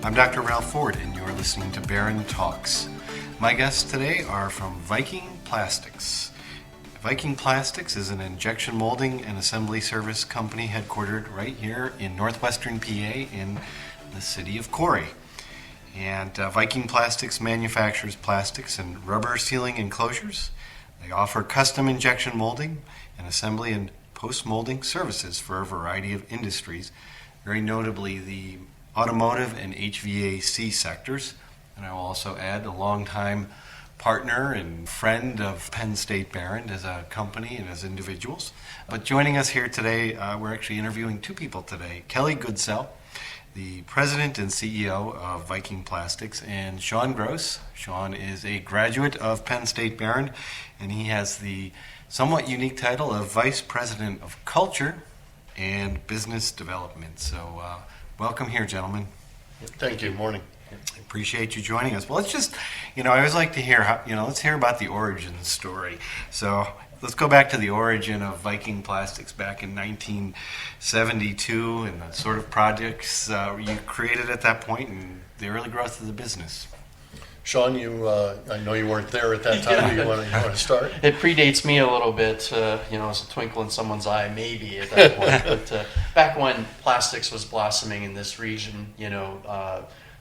I'm Dr. Ralph Ford, and you're listening to Barron Talks. My guests today are from Viking Plastics. Viking Plastics is an injection molding and assembly service company headquartered right here in northwestern PA in the city of Corry. And Viking Plastics manufactures plastics and rubber sealing enclosures. They offer custom injection molding and assembly and post-molding services for a variety of industries, very notably the automotive and HVAC sectors. And I will also add a longtime partner and friend of Penn State Barron as a company and as individuals. But joining us here today, we're actually interviewing two people today. Kelly Goodsell, the president and CEO of Viking Plastics, and Sean Gross. Sean is a graduate of Penn State Barron, and he has the somewhat unique title of Vice President of Culture and Business Development. So welcome here, gentlemen. Thank you. Morning. I appreciate you joining us. Well, let's just, I always like to hear how, let's hear about the origin story. So let's go back to the origin of Viking Plastics back in 1972 and the sort of projects you created at that point and the early growth of the business. Sean, I know you weren't there at that time. You want to start? It predates me a little bit, as a twinkle in someone's eye, maybe at that point. But back when plastics was blossoming in this region,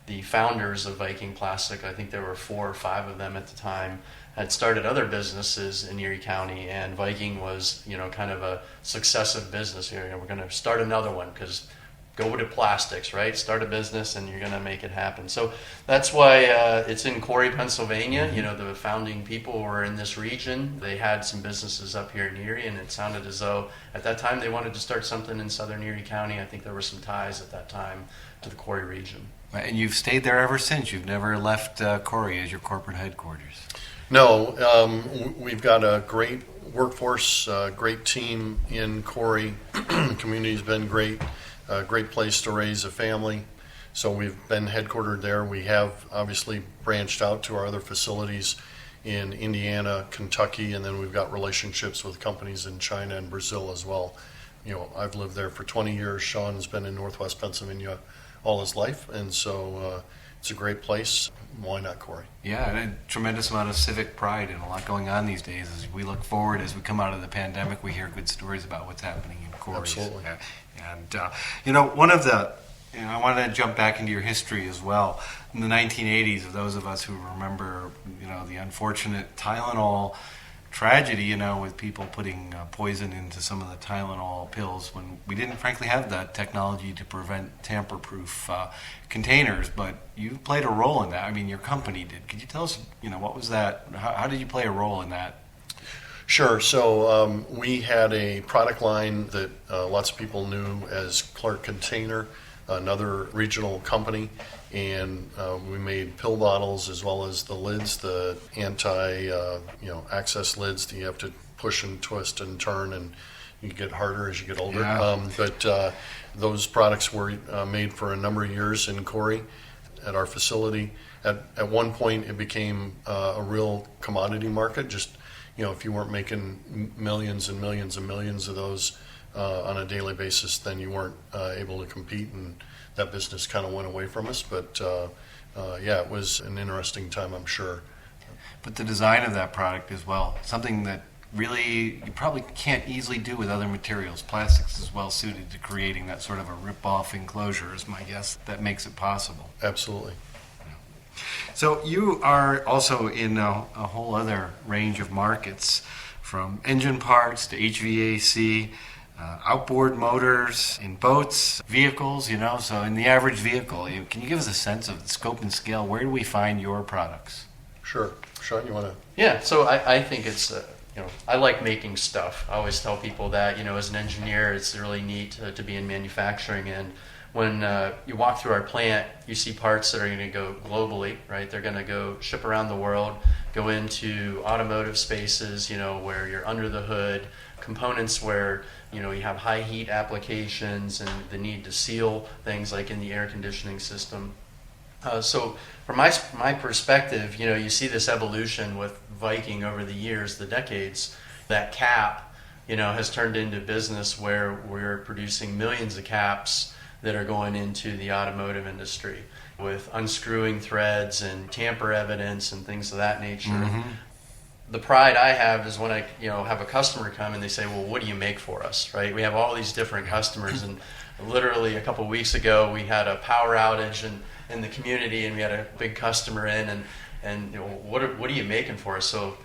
the founders of Viking Plastic, I think there were 4 or 5 of them at the time, had started other businesses in Erie County, and Viking was, kind of a successive business here. We're going to start another one because go to plastics, right? Start a business and you're going to make it happen. So that's why it's in Corry, Pennsylvania. The founding people were in this region. They had some businesses up here in Erie, and it sounded as though at that time they wanted to start something in southern Erie County. I think there were some ties at that time to the Corry region. And you've stayed there ever since. You've never left Corry as your corporate headquarters. No, we've got a great workforce, great team in Corry. Community's been great, great place to raise a family. So we've been headquartered there. We have obviously branched out to our other facilities in Indiana, Kentucky, and then we've got relationships with companies in China and Brazil as well. I've lived there for 20 years. Sean's been in Northwest Pennsylvania all his life, and so it's a great place. Why not Corry? Yeah, and a tremendous amount of civic pride and a lot going on these days. As we look forward, as we come out of the pandemic, we hear good stories about what's happening in Corry. Absolutely. And one of the, I wanted to jump back into your history as well. In the 1980s, of those of us who remember, the unfortunate Tylenol tragedy, with people putting poison into some of the Tylenol pills when we didn't frankly have that technology to prevent tamper-proof containers, but you played a role in that. I mean, your company did. Could you tell us, what was that? How did you play a role in that? Sure. So we had a product line that lots of people knew as Clark Container, another regional company, and we made pill bottles as well as the lids, the access lids that you have to push and twist and turn, and you get harder as you get older. Yeah. But those products were made for a number of years in Corry at our facility. At one point, it became a real commodity market. Just if you weren't making millions and millions and millions of those on a daily basis, then you weren't able to compete, and that business kind of went away from us. But it was an interesting time, I'm sure. But the design of that product as well, something that really you probably can't easily do with other materials. Plastics is well suited to creating that sort of a rip-off enclosure, is my guess, that makes it possible. Absolutely. So you are also in a whole other range of markets, from engine parts to HVAC, outboard motors in boats, vehicles, so in the average vehicle. Can you give us a sense of the scope and scale? Where do we find your products? Sure. Sean, you want to? Yeah, so I think it's, I like making stuff. I always tell people that, as an engineer, it's really neat to be in manufacturing. And when you walk through our plant, you see parts that are going to go globally, right? They're going to go ship around the world, go into automotive spaces, where you're under the hood, components where you have high heat applications and the need to seal things like in the air conditioning system. So from my perspective, you see this evolution with Viking over the years, the decades. That cap, has turned into business where we're producing millions of caps that are going into the automotive industry. with unscrewing threads and tamper evidence and things of that nature. The pride I have is when I have a customer come and they say, well, what do you make for us, right? We have all these different customers, and literally a couple weeks ago we had a power outage in the community, and we had a big customer in, and what are you making for us? So,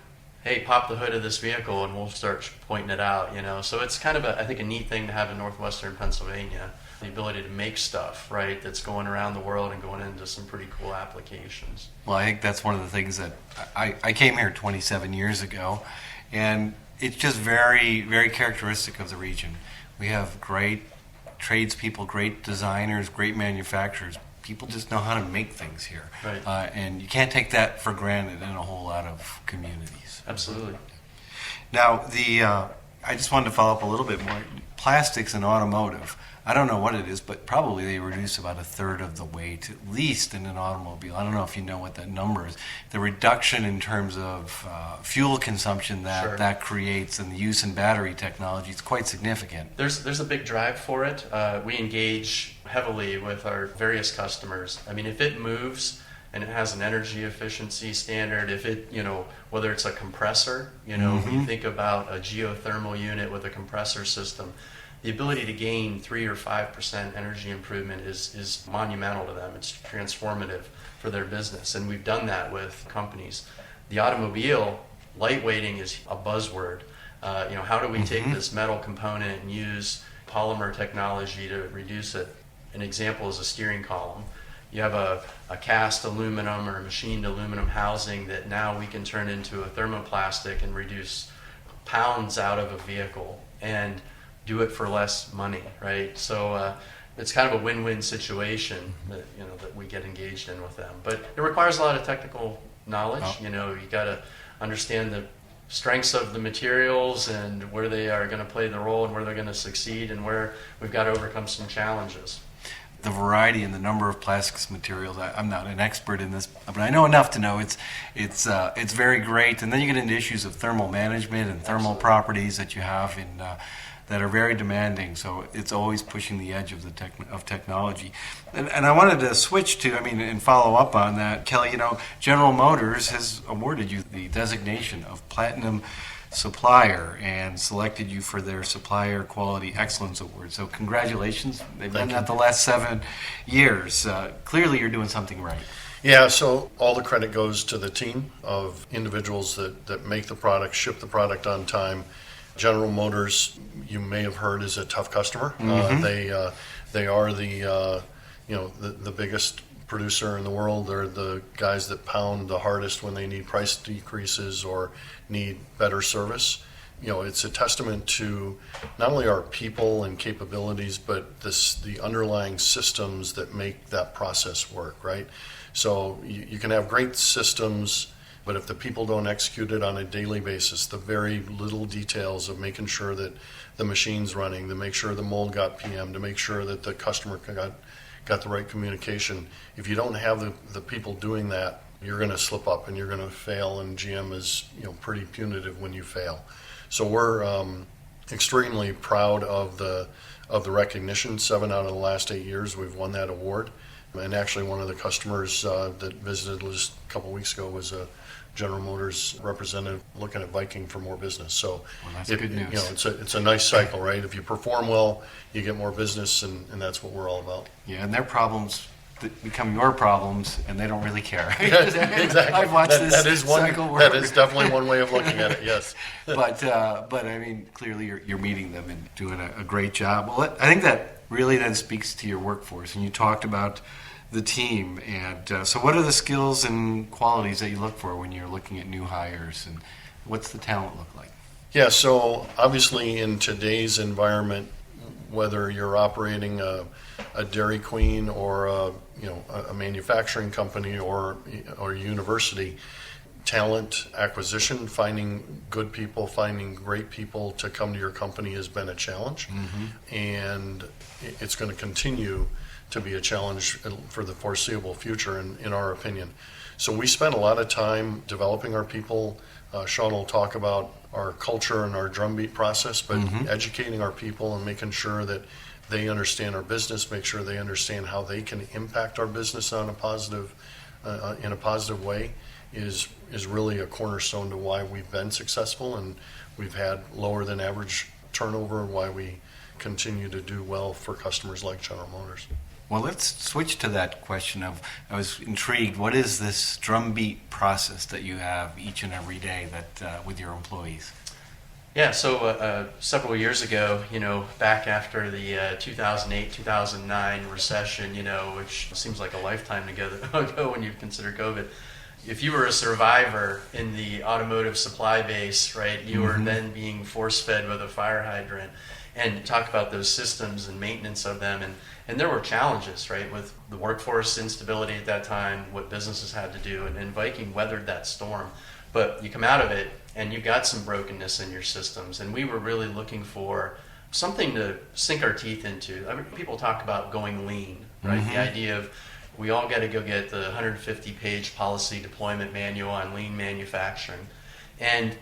hey, pop the hood of this vehicle and we'll start pointing it out, So it's kind of I think a neat thing to have in northwestern Pennsylvania, the ability to make stuff, right, that's going around the world and going into some pretty cool applications. Well, I think that's one of the things that I came here 27 years ago, and it's just very, very characteristic of the region. We have great tradespeople, great designers, great manufacturers. People just know how to make things here. Right. And you can't take that for granted in a whole lot of communities. Absolutely. Now, I just wanted to follow up a little bit more. Plastics and automotive, I don't know what it is, but probably they reduce about a third of the weight, at least in an automobile. I don't know if you know what that number is. The reduction in terms of fuel consumption that creates and the use in battery technology is quite significant. There's a big drive for it. We engage heavily with our various customers. I mean, if it moves and it has an energy efficiency standard, if it, whether it's a compressor, when you think about a geothermal unit with a compressor system, the ability to gain 3 or 5% energy improvement is monumental to them. It's transformative for their business, and we've done that with companies. The automobile, lightweighting is a buzzword. How do we take this metal component and use polymer technology to reduce it? An example is a steering column. You have a cast aluminum or a machined aluminum housing that now we can turn into a thermoplastic and reduce pounds out of a vehicle and do it for less money, right? So it's kind of a win-win situation that that we get engaged in with them. But it requires a lot of technical knowledge. You got to understand the strengths of the materials and where they are going to play the role and where they're going to succeed and where we've got to overcome some challenges. The variety and the number of plastics materials. I'm not an expert in this, but I know enough to know it's very great. And then you get into issues of thermal management and thermal properties that you have that are very demanding. So it's always pushing the edge of of technology. And I wanted to switch to, and follow up on that, Kelly. General Motors has awarded you the designation of Platinum Supplier and selected you for their Supplier Quality Excellence Award. So congratulations. They've done that the last 7 years. Clearly you're doing something right. Yeah, so all the credit goes to the team of individuals that make the product, ship the product on time. General Motors, you may have heard, is a tough customer. They are the biggest producer in the world. They're the guys that pound the hardest when they need price decreases or need better service. It's a testament to not only our people and capabilities, but the underlying systems that make that process work, right? So you can have great systems, but if the people don't execute it on a daily basis, the very little details of making sure that the machine's running, to make sure the mold got PM, to make sure that the customer got the right communication. If you don't have the people doing that, you're going to slip up and you're going to fail, and GM is pretty punitive when you fail. So we're extremely proud of the recognition. 7 out of the last 8 years we've won that award. And actually one of the customers that visited us a couple weeks ago was a General Motors representative looking at Viking for more business. So that's good news. It's a nice cycle, right? If you perform well, you get more business, and that's what we're all about. Yeah, and their problems become your problems, and they don't really care. Exactly. I've watched this cycle work. That is definitely one way of looking at it, yes. But clearly you're meeting them and doing a great job. Well, I think that really then speaks to your workforce, and you talked about the team. And so what are the skills and qualities that you look for when you're looking at new hires, and what's the talent look like? Yeah, so obviously in today's environment, whether you're operating a Dairy Queen or a manufacturing company or a university, talent acquisition, finding good people, finding great people to come to your company has been a challenge, and it's going to continue to be a challenge for the foreseeable future, in our opinion. So we spend a lot of time developing our people. Sean will talk about our culture and our drumbeat process, but educating our people and making sure that they understand our business, make sure they understand how they can impact our business on a positive, in a positive way, is really a cornerstone to why we've been successful and we've had lower than average turnover, and why we continue to do well for customers like General Motors. Well, let's switch to that question of, I was intrigued, what is this drumbeat process that you have each and every day that with your employees? Yeah, so several years ago, back after the 2008-2009 recession, which seems like a lifetime ago when you consider COVID, if you were a survivor in the automotive supply base, right, you were then being force-fed with a fire hydrant. And talk about those systems and maintenance of them. And there were challenges, right, with the workforce instability at that time, what businesses had to do. And Viking weathered that storm. But you come out of it, and you've got some brokenness in your systems. And we were really looking for something to sink our teeth into. I mean, people talk about going lean, right? The idea of we all got to go get the 150-page policy deployment manual on lean manufacturing. And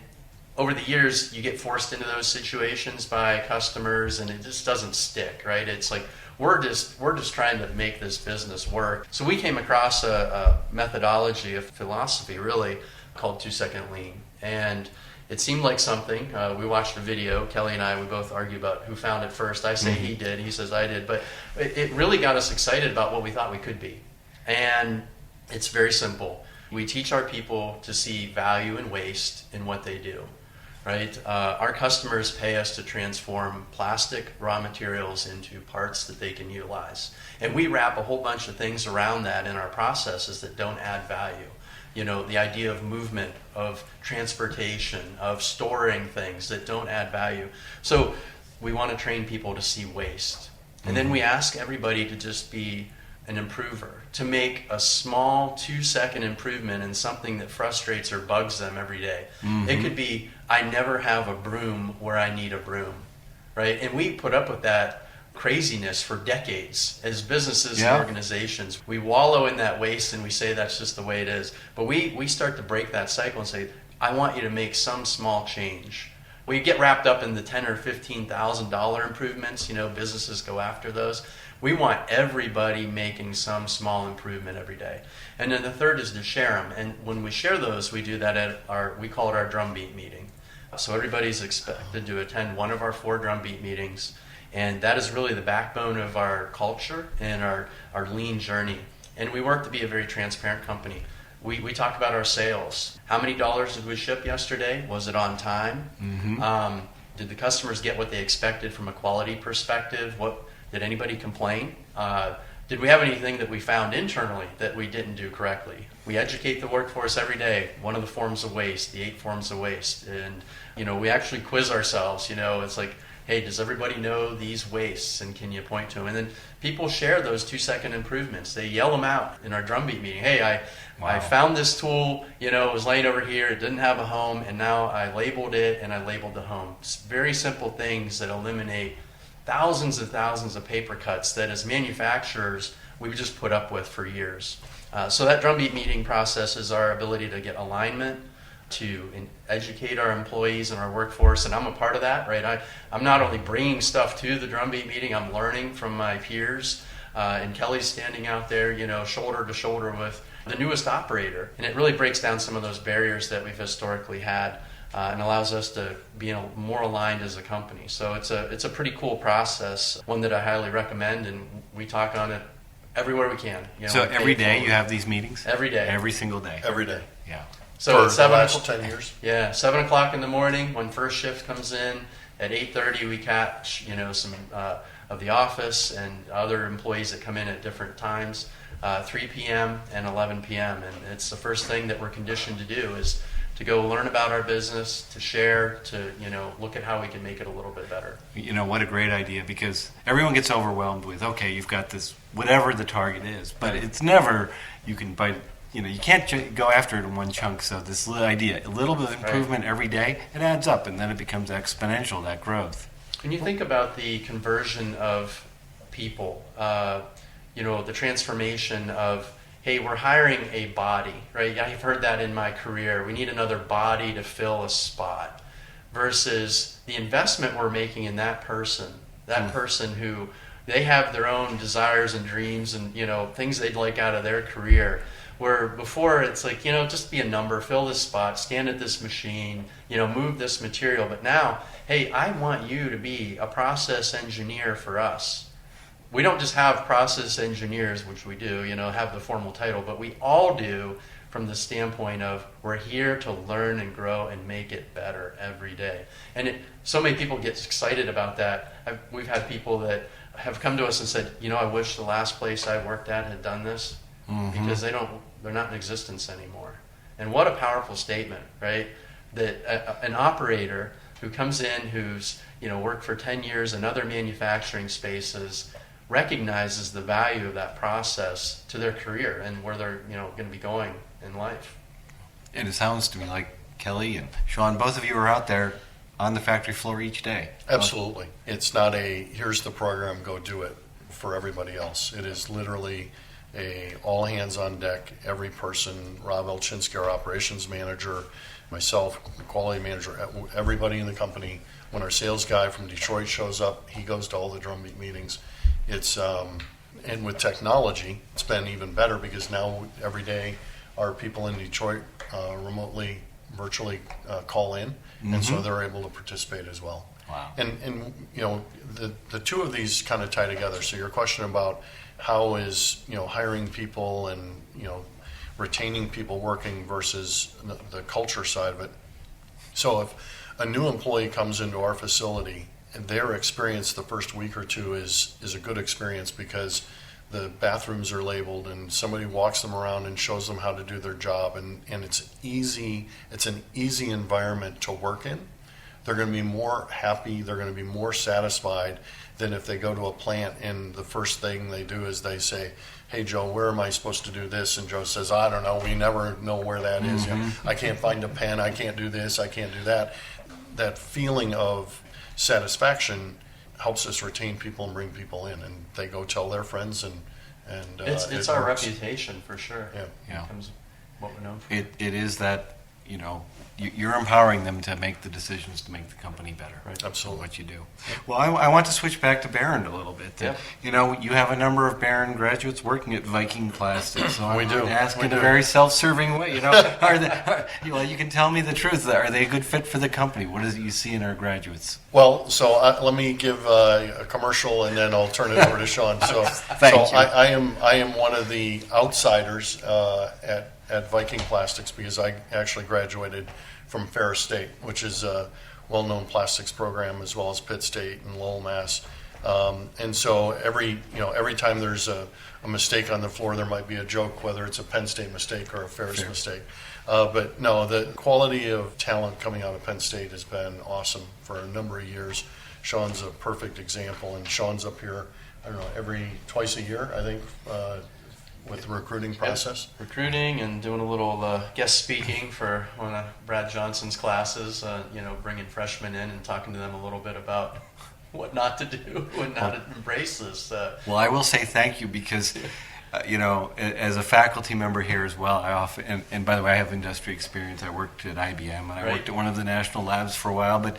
over the years, you get forced into those situations by customers, and it just doesn't stick, right? It's like we're just trying to make this business work. So we came across a methodology, a philosophy, really, called 2-second lean, and it seemed like something. We watched a video. Kelly and I, we both argue about who found it first. I say he did. He says I did. But it really got us excited about what we thought we could be, and it's very simple. We teach our people to see value and waste in what they do. Right? Our customers pay us to transform plastic raw materials into parts that they can utilize. And we wrap a whole bunch of things around that in our processes that don't add value. The idea of movement, of transportation, of storing things that don't add value. So we want to train people to see waste. And then we ask everybody to just be an improver, to make a small 2-second improvement in something that frustrates or bugs them every day. It could be, I never have a broom where I need a broom, right? And we put up with that craziness for decades as businesses and organizations. We wallow in that waste and we say that's just the way it is. But we start to break that cycle and say, I want you to make some small change. We get wrapped up in the $10,000 or $15,000 improvements. Businesses go after those. We want everybody making some small improvement every day. And then the third is to share them. And when we share those, we do that at we call it our drumbeat meeting. So everybody's expected to attend one of our 4 drumbeat meetings. And that is really the backbone of our culture and our lean journey. And we work to be a very transparent company. We talk about our sales. How many dollars did we ship yesterday? Was it on time? Did the customers get what they expected from a quality perspective? Did anybody complain? Did we have anything that we found internally that we didn't do correctly? We educate the workforce every day. One of the forms of waste, the 8 forms of waste. And, we actually quiz ourselves. It's like, hey, does everybody know these wastes, and can you point to them? And then people share those 2-second improvements. They yell them out in our drumbeat meeting. Hey, I found this tool, it was laying over here, it didn't have a home, and now I labeled it and I labeled the home. It's very simple things that eliminate thousands and thousands of paper cuts that as manufacturers we've just put up with for years. So that drumbeat meeting process is our ability to get alignment, to educate our employees and our workforce, and I'm a part of that, right? I'm not only bringing stuff to the drumbeat meeting, I'm learning from my peers, and Kelly's standing out there, shoulder to shoulder with the newest operator, and it really breaks down some of those barriers that we've historically had, and allows us to be more aligned as a company. So it's a pretty cool process, one that I highly recommend, and we talk on it everywhere we can. So every day you have these meetings? Every day. Every single day? Every day. Yeah. So For the last 10 years. Yeah, 7 o'clock in the morning when first shift comes in. At 8:30 we catch some of the office and other employees that come in at different times. 3 p.m. and 11 p.m. and it's the first thing that we're conditioned to do is to go learn about our business, to share, to look at how we can make it a little bit better. What a great idea, because everyone gets overwhelmed with, okay, you've got this whatever the target is, but it's never you can bite. You can't go after it in one chunk. So this little idea, a little bit of improvement every day, it adds up, and then it becomes exponential, that growth. When you think about the conversion of people, the transformation of, hey, we're hiring a body, right? I've heard that in my career. We need another body to fill a spot, versus the investment we're making in that person who they have their own desires and dreams and, you know, things they'd like out of their career. Where before it's like, you know, just be a number, fill this spot, stand at this machine, you know, move this material. But now, hey, I want you to be a process engineer for us. We don't just have process engineers, which we do, you know, have the formal title, but we all do from the standpoint of we're here to learn and grow and make it better every day. And so many people get excited about that. We've had people that have come to us and said, you know, I wish the last place I worked at had done this. Mm-hmm. Because they're not in existence anymore. And what a powerful statement, right? That an operator who comes in, who's, you know, worked for 10 years in other manufacturing spaces, recognizes the value of that process to their career and where they're, you know, going to be going in life. And it sounds to me like Kelly and Sean, both of you are out there on the factory floor each day. Absolutely. It's not a, here's the program, go do it for everybody else. It is literally a all hands on deck, every person, Rob Elchinsky, our operations manager, myself, quality manager, everybody in the company. When our sales guy from Detroit shows up, he goes to all the drumbeat meetings. It's and with technology, it's been even better because now every day our people in Detroit remotely, virtually call in, and so they're able to participate as well. Wow. And you know, the two of these kind of tie together. So your question about how is, you know, hiring people and, you know, retaining people working versus the culture side of it. So if a new employee comes into our facility and their experience the first week or two is a good experience because the bathrooms are labeled and somebody walks them around and shows them how to do their job and it's easy, it's an easy environment to work in, they're going to be more happy, they're going to be more satisfied than if they go to a plant and the first thing they do is they say, hey Joe, where am I supposed to do this? And Joe says, I don't know, we never know where that is. You know, I can't find a pen, I can't do this, I can't do that. That feeling of satisfaction helps us retain people and bring people in, and they go tell their friends, and it's our reputation for sure. Yeah. It becomes what we're known for. It is that, you know, you're empowering them to make the decisions to make the company better. Right. Absolutely. What you do. Well, I want to switch back to Barron a little bit. Yeah. You know, you have a number of Barron graduates working at Viking Plastics, so I'm We do. going to ask We in a do. very self-serving way. You know, well, you can tell me the truth. Are they a good fit for the company? What is it you see in our graduates? Well, so let me give a commercial, and then I'll turn it over to Sean. So, Thank you. I am one of the outsiders at Viking Plastics because I actually graduated from Ferris State, which is a well-known plastics program, as well as Pitt State and Lowell, Mass. And so every time there's a mistake on the floor, there might be a joke, whether it's a Penn State mistake or a Ferris mistake. But no, the quality of talent coming out of Penn State has been awesome for a number of years. Sean's a perfect example, and Sean's up here, I don't know, twice a year, I think, with the recruiting process. Recruiting and doing a little guest speaking for one of Brad Johnson's classes, you know, bringing freshmen in and talking to them a little bit about what not to do and how to embrace this. Well, I will say thank you because, you know, as a faculty member here as well, I often, and by the way, I have industry experience. I worked at IBM and I worked at one of the national labs for a while, but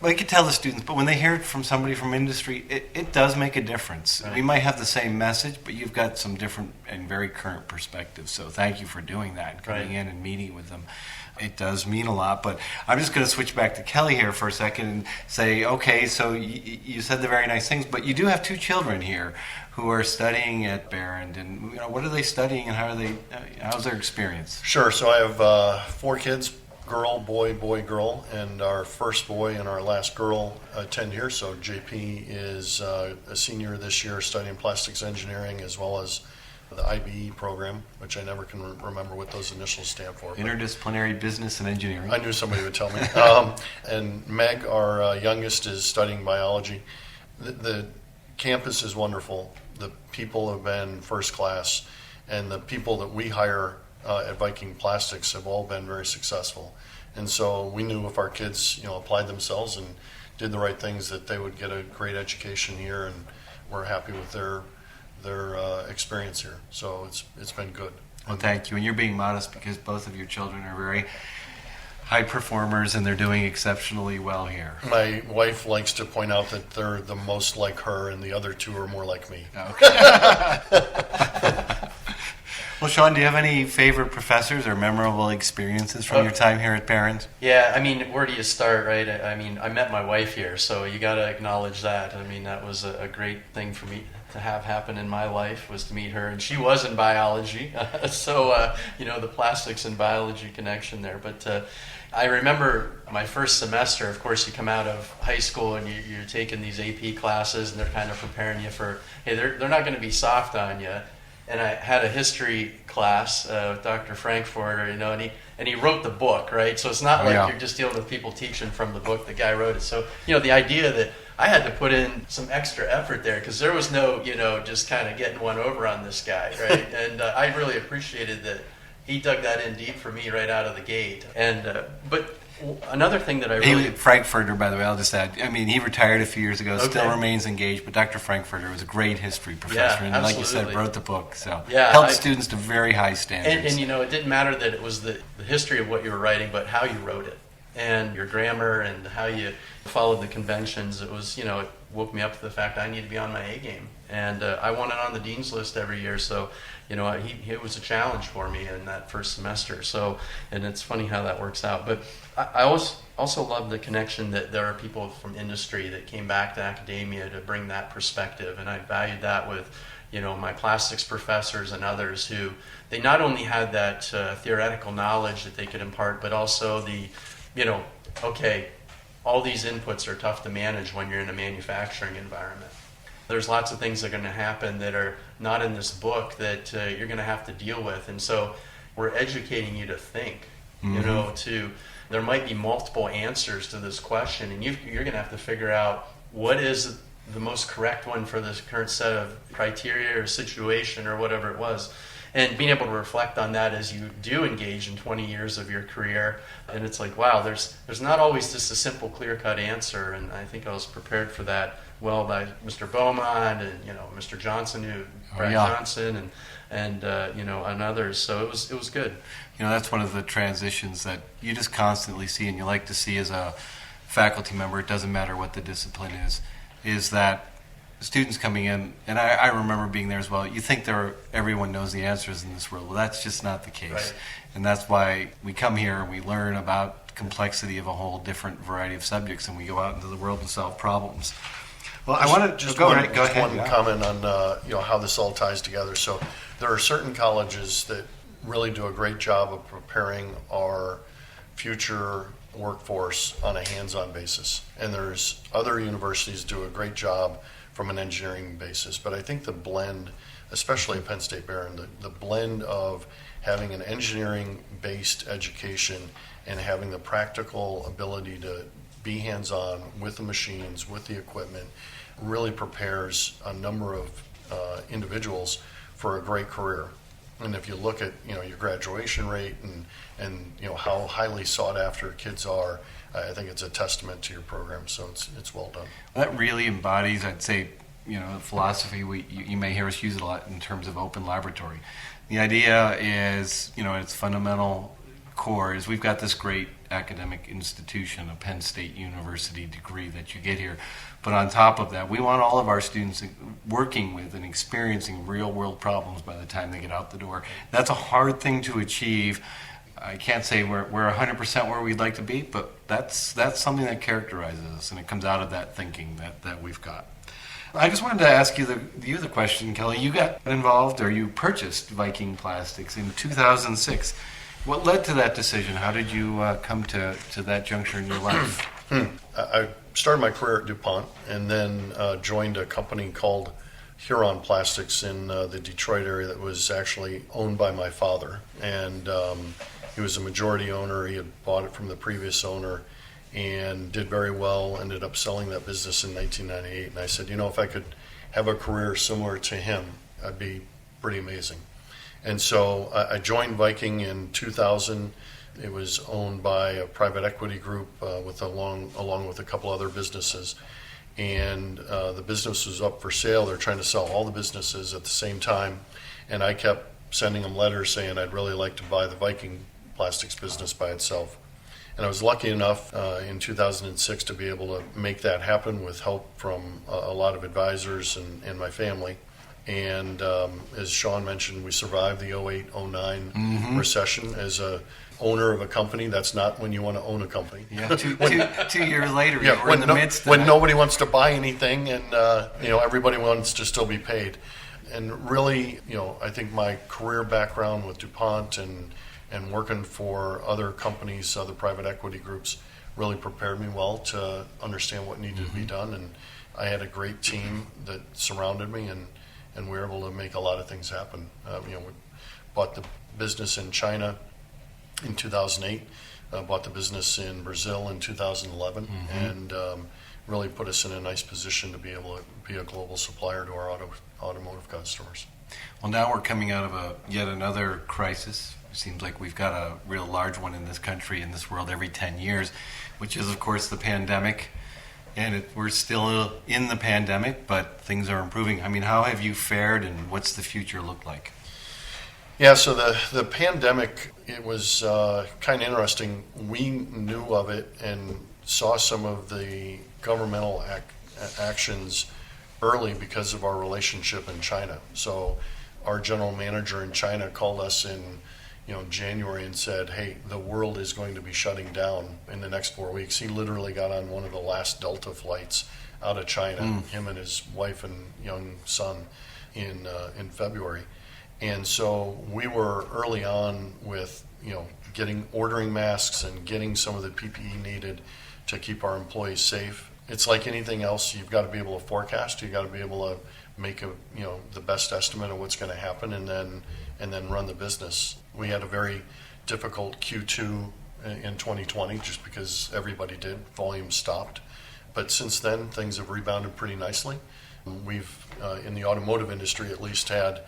I could tell the students, but when they hear it from somebody from industry, it does make a difference. Right. We might have the same message, but you've got some different and very current perspectives. So thank you for doing that and coming in and meeting with them. It does mean a lot, but I'm just going to switch back to Kelly here for a second and say, okay, so you said the very nice things, but you do have two children here who are studying at Barron, and you know, what are they studying and how's their experience? Sure. So I have 4 kids. Girl, boy, boy, girl, and our first boy and our last girl attend here. So JP is a senior this year studying plastics engineering as well as the IBE program, which I never can remember what those initials stand for. but Interdisciplinary Business and Engineering. I knew somebody would tell me. And Meg, our youngest, is studying biology. The campus is wonderful. The people have been first class, and the people that we hire at Viking Plastics have all been very successful. And so we knew if our kids, you know, applied themselves and did the right things, that they would get a great education here, and we're happy with their experience here. So it's been good. Well, thank you. And you're being modest because both of your children are very high performers and they're doing exceptionally well here. My wife likes to point out that they're the most like her, and the other two are more like me. Well, Sean, do you have any favorite professors or memorable experiences from your time here at Barron's? Yeah, I mean, where do you start, right? I mean, I met my wife here, so you got to acknowledge that. I mean, that was a great thing for me to have happen in my life, was to meet her, and she was in biology, so the plastics and biology connection there. But I remember my first semester. Of course, you come out of high school and you're taking these AP classes, and they're kind of preparing you for, hey, they're not going to be soft on you. And I had a history class with Dr. Frankfurter, and he wrote the book, right? So it's not you're just dealing with people teaching from the book. The guy wrote it. So, the idea that I had to put in some extra effort there, because there was no, just kind of getting one over on this guy, right? And I really appreciated that he dug that in deep for me right out of the gate. And but another thing that I really... Frankfurter, by the way, I'll just add, I mean, he retired a few years ago, Okay. still remains engaged, but Dr. Frankfurter was a great history professor, and like you said, absolutely. wrote the book, so Yeah, held students to very high standards. And it didn't matter that it was the history of what you were writing, but how you wrote it, and your grammar, and how you followed the conventions. It was, it woke me up to the fact I need to be on my A game. And I wanted on the dean's list every year, so it was a challenge for me in that first semester. So, and it's funny how that works out. But I also love the connection that there are people from industry that came back to academia to bring that perspective, and I valued that with my plastics professors and others who, they not only had that theoretical knowledge that they could impart, but also the okay, all these inputs are tough to manage when you're in a manufacturing environment. There's lots of things that are going to happen that are not in this book that you're going to have to deal with. And so we're educating you to think, there might be multiple answers to this question, and you're going to have to figure out what is the most correct one for this current set of criteria or situation or whatever it was. And being able to reflect on that as you do engage in 20 years of your career. And it's like, wow, there's not always just a simple, clear-cut answer. And I think I was prepared for that well by Mr. Beaumont and, Mr. Johnson, Brad Johnson, and others. So it was good. That's one of the transitions that you just constantly see, and you like to see as a faculty member, it doesn't matter what the discipline is that students coming in, and I remember being there as well, you think everyone knows the answers in this world. Well, that's just not the case. Right. And that's why we come here and we learn about the complexity of a whole different variety of subjects, and we go out into the world and solve problems. Well, I want to just go one, ahead. just one comment on how this all ties together. So there are certain colleges that really do a great job of preparing our future workforce on a hands-on basis, and there's other universities do a great job from an engineering basis. But I think the blend, especially at Penn State Barron, the blend of having an engineering-based education and having the practical ability to be hands-on with the machines, with the equipment, really prepares a number of individuals for a great career. And if you look at your graduation rate and how highly sought after kids are, I think it's a testament to your program. So it's well done. That really embodies, I'd say, philosophy. You may hear us use it a lot in terms of open laboratory. The idea is, at its fundamental core, is we've got this great academic institution, a Penn State University degree that you get here. But on top of that, we want all of our students working with and experiencing real-world problems by the time they get out the door. That's a hard thing to achieve. I can't say we're 100% where we'd like to be, but that's something that characterizes us, and it comes out of that thinking that we've got. I just wanted to ask you the question, Kelly. You got involved, or you purchased Viking Plastics in 2006. What led to that decision? How did you come to that juncture in your life? I started my career at DuPont and then joined a company called Huron Plastics in the Detroit area that was actually owned by my father. And he was a majority owner. He had bought it from the previous owner and did very well, ended up selling that business in 1998. And I said, if I could have a career similar to him, that'd be pretty amazing. And so I joined Viking in 2000. It was owned by a private equity group along with a couple other businesses. And the business was up for sale. They're trying to sell all the businesses at the same time. And I kept sending them letters saying I'd really like to buy the Viking Plastics business by itself. And I was lucky enough in 2006 to be able to make that happen with help from a lot of advisors and my family. And as Sean mentioned, we survived the 08-09 recession as a owner of a company. That's not when you want to own a company. Yeah, 2 years later, Yeah, we're in the midst of when it. nobody wants to buy anything, and everybody wants to still be paid. And really, I think my career background with DuPont and working for other companies, other private equity groups, really prepared me well to understand what needed to be done. And I had a great team that surrounded me, and we were able to make a lot of things happen. We bought the business in China in 2008, bought the business in Brazil in 2011, and really put us in a nice position to be able to be a global supplier to our automotive customers. Well, now we're coming out of yet another crisis. It seems like we've got a real large one in this country, in this world, every 10 years, which is, of course, the pandemic. And we're still in the pandemic, but things are improving. I mean, how have you fared, and what's the future look like? Yeah, so the pandemic, it was kind of interesting. We knew of it and saw some of the governmental actions early because of our relationship in China. So our general manager in China called us in January and said, hey, the world is going to be shutting down in the next 4 weeks. He literally got on one of the last Delta flights out of China, him and his wife and young son in February. And so we were early on with, ordering masks and getting some of the PPE needed to keep our employees safe. It's like anything else. You've got to be able to forecast. You've got to be able to make the best estimate of what's going to happen, and then run the business. We had a very difficult Q2 in 2020 just because everybody did. Volume stopped. But since then, things have rebounded pretty nicely. We've, in the automotive industry at least, had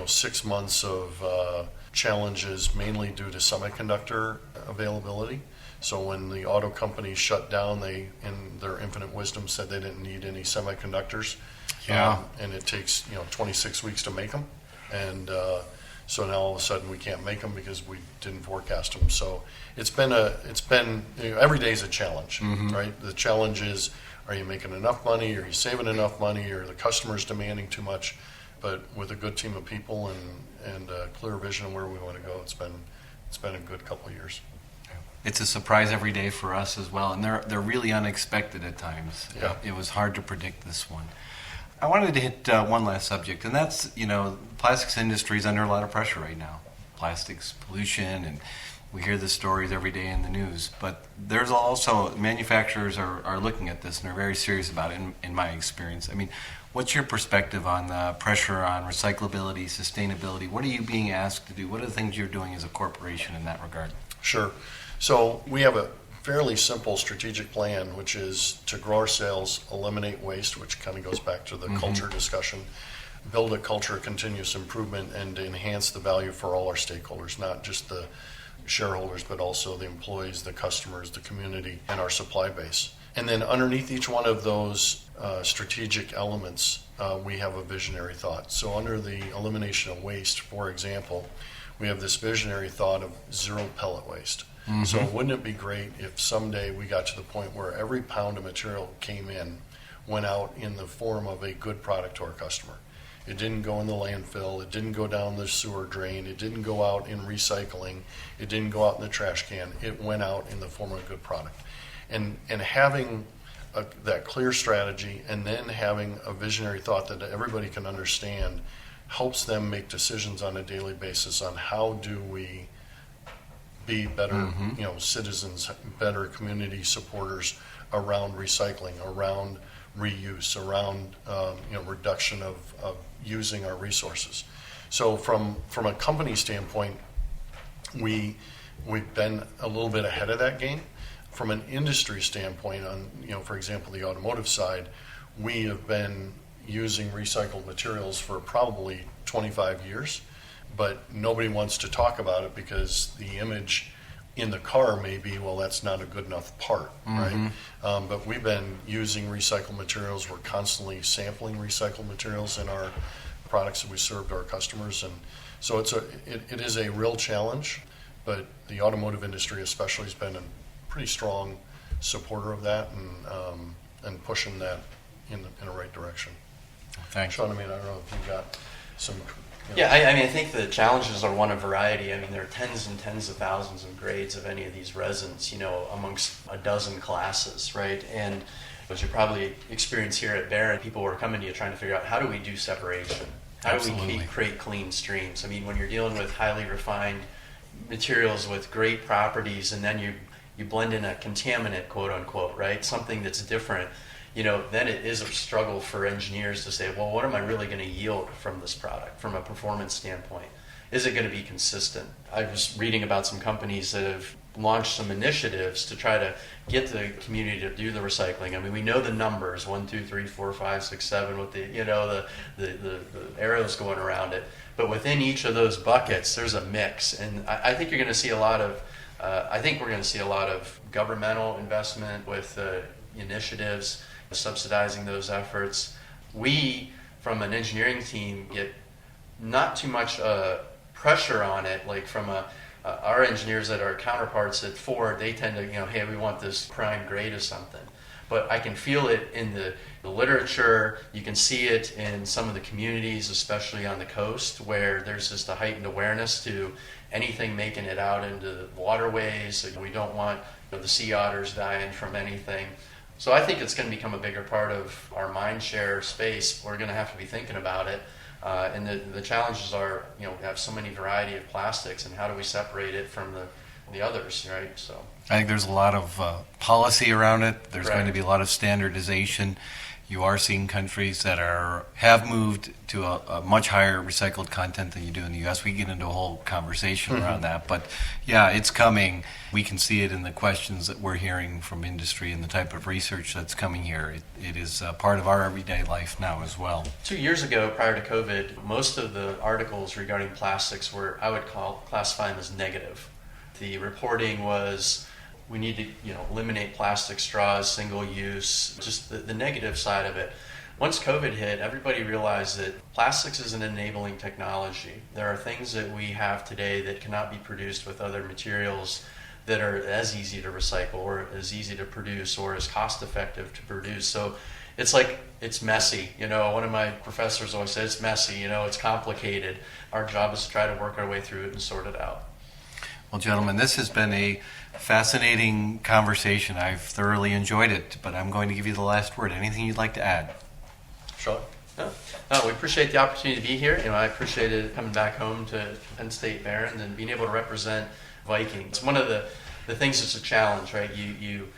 6 months of challenges mainly due to semiconductor availability. So when the auto companies shut down, they, in their infinite wisdom, said they didn't need any semiconductors. Yeah. And it takes 26 weeks to make them. And so now all of a sudden we can't make them because we didn't forecast them. So it's been every day is a challenge, right? The challenge is, are you making enough money? Are you saving enough money? Or the customer's demanding too much? But with a good team of people and a clear vision of where we want to go, it's been a good couple of years. It's a surprise every day for us as well, and they're really unexpected at times. Yeah. It was hard to predict this one. I wanted to hit one last subject, and that's, the plastics industry is under a lot of pressure right now. Plastics pollution, and we hear the stories every day in the news. But there's also, manufacturers are looking at this, and they're very serious about it, in my experience. I mean, what's your perspective on the pressure on recyclability, sustainability? What are you being asked to do? What are the things you're doing as a corporation in that regard? Sure. So we have a fairly simple strategic plan, which is to grow our sales, eliminate waste, which kind of goes back to the culture discussion, build a culture of continuous improvement, and enhance the value for all our stakeholders, not just the shareholders, but also the employees, the customers, the community, and our supply base. And then underneath each one of those strategic elements, we have a visionary thought. So under the elimination of waste, for example, we have this visionary thought of zero pellet waste. So wouldn't it be great if someday we got to the point where every pound of material came in, went out in the form of a good product to our customer? It didn't go in the landfill, it didn't go down the sewer drain, it didn't go out in recycling, it didn't go out in the trash can, it went out in the form of a good product. And having that clear strategy, and then having a visionary thought that everybody can understand, helps them make decisions on a daily basis on how do we be better citizens, better community supporters around recycling, around reuse, around reduction of using our resources. So from a company standpoint, we've been a little bit ahead of that game. From an industry standpoint, on for example the automotive side, we have been using recycled materials for probably 25 years, but nobody wants to talk about it because the image in the car may be, well, that's not a good enough part, right? But we've been using recycled materials. We're constantly sampling recycled materials in our products that we serve to our customers, and so it is a real challenge. But the automotive industry especially has been pretty strong supporter of that and pushing that in the right direction. Thanks. Sean, I mean, I don't know if you've got some. Yeah, I mean, I think the challenges are one of variety. I mean, there are tens and tens of thousands of grades of any of these resins, amongst a dozen classes, right? And as you probably experience here at Barron, people were coming to you trying to figure out, how do we do separation? How do we create clean streams? I mean, when you're dealing with highly refined materials with great properties, and then you blend in a contaminant, quote unquote, right? Something that's different, then it is a struggle for engineers to say, well, what am I really going to yield from this product from a performance standpoint? Is it going to be consistent? I was reading about some companies that have launched some initiatives to try to get the community to do the recycling. I mean, we know the numbers, 1, 2, 3, 4, 5, 6, 7, with the arrows going around it. But within each of those buckets, there's a mix. And I think you're going to see a lot of, I think we're going to see a lot of governmental investment with initiatives subsidizing those efforts. We, from an engineering team, get not too much pressure on it, like from our engineers that are counterparts at Ford, they tend to, hey, we want this prime grade of something. But I can feel it in the literature. You can see it in some of the communities, especially on the coast, where there's just a heightened awareness to anything making it out into the waterways. We don't want the sea otters dying from anything. So I think it's going to become a bigger part of our mind share space. We're going to have to be thinking about it. And the challenges are, we have so many variety of plastics, and how do we separate it from the others, right? So I think there's a lot of policy around it. There's Right. going to be a lot of standardization. You are seeing countries that have moved to a much higher recycled content than you do in the U.S. We get into a whole conversation around that. But yeah, it's coming. We can see it in the questions that we're hearing from industry and the type of research that's coming here. It is part of our everyday life now as well. 2 years ago, prior to COVID, most of the articles regarding plastics were, I would classify them as negative. The reporting was, we need to eliminate plastic straws, single use, just the negative side of it. Once COVID hit, everybody realized that plastics is an enabling technology. There are things that we have today that cannot be produced with other materials that are as easy to recycle or as easy to produce or as cost effective to produce. So it's messy. One of my professors always said, it's messy, it's complicated. Our job is to try to work our way through it and sort it out. Well, gentlemen, this has been a fascinating conversation. I've thoroughly enjoyed it, but I'm going to give you the last word. Anything you'd like to add? Sean? No, we appreciate the opportunity to be here. I appreciated coming back home to Penn State Barron and being able to represent Viking. It's one of the things that's a challenge, right? You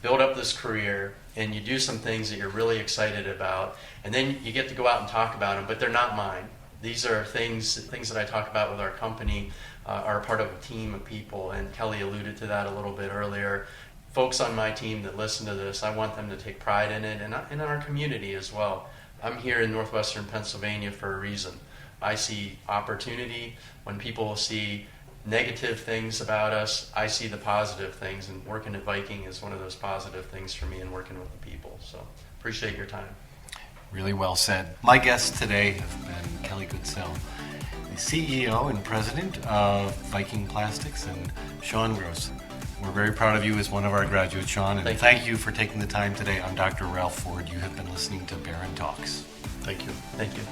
build up this career and you do some things that you're really excited about, and then you get to go out and talk about them, but they're not mine. These are things that I talk about with our company, are part of a team of people, and Kelly alluded to that a little bit earlier. Folks on my team that listen to this, I want them to take pride in it and in our community as well. I'm here in northwestern Pennsylvania for a reason. I see opportunity. When people see negative things about us, I see the positive things, and working at Viking is one of those positive things for me, and working with the people. So appreciate your time. Really well said. My guests today have been Kelly Goodsell, the CEO and president of Viking Plastics, and Sean Gross. We're very proud of you as one of our graduates, Sean, and thank you for taking the time today. I'm Dr. Ralph Ford. You have been listening to Barron Talks. Thank you. Thank you.